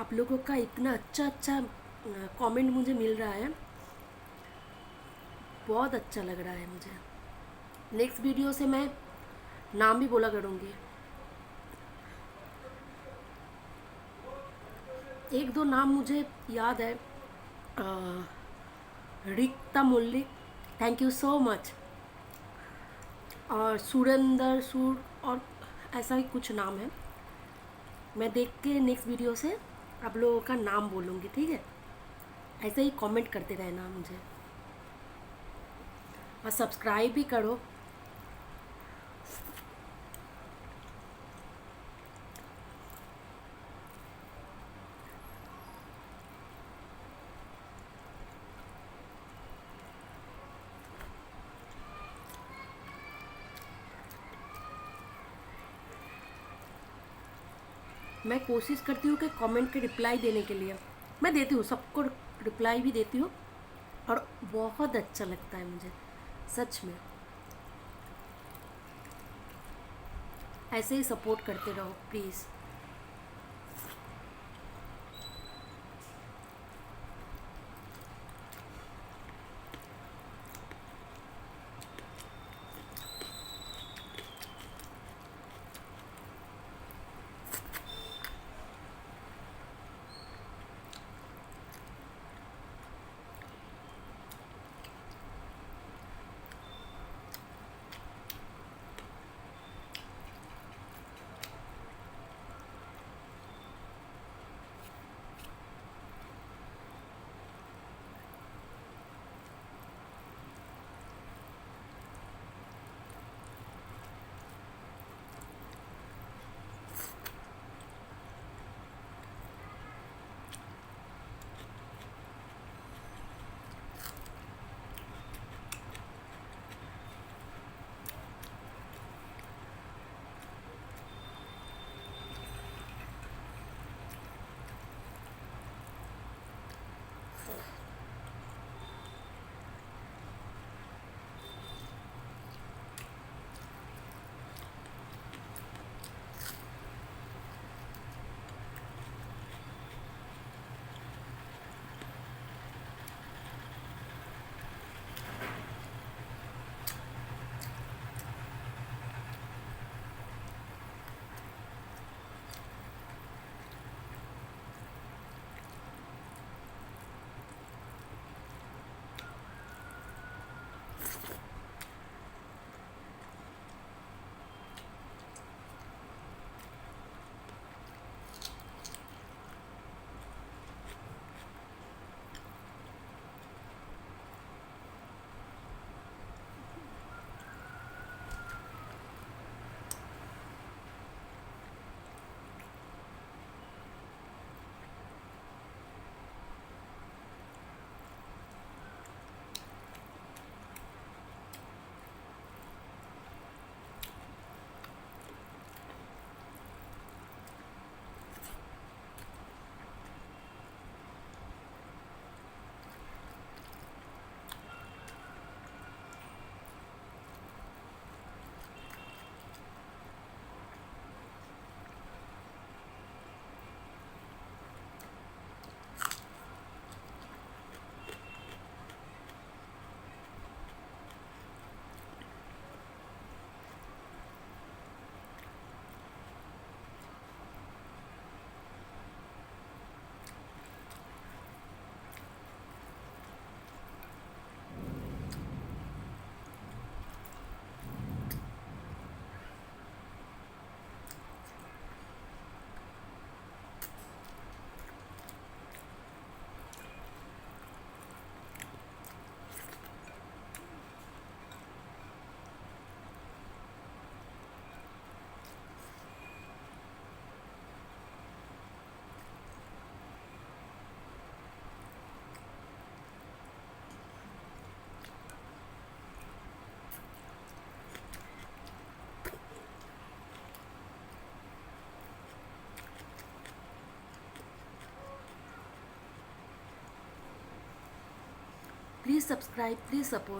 आप लोगों का इतना अच्छा अच्छा कमेंट मुझे मिल रहा है, बहुत अच्छा लग रहा है मुझे। नेक्स्ट वीडियो से मैं नाम भी बोला करूँगी। एक दो नाम मुझे याद है, Rikta Mallik, thank you so much, और सुरेंद्र सूर, और ऐसा ही कुछ नाम है। मैं देख के नेक्स्ट वीडियो से आप लोगों का नाम बोलूँगी, ठीक है? ऐसे ही कमेंट करते रहना मुझे, और सब्सक्राइब भी करो। मैं कोशिश करती हूँ कि कमेंट के रिप्लाई देने के लिए, मैं देती हूँ सबको, रिप्लाई भी देती हूँ, और बहुत अच्छा लगता है मुझे, सच में। ऐसे ही सपोर्ट करते रहो please. Please subscribe, please support.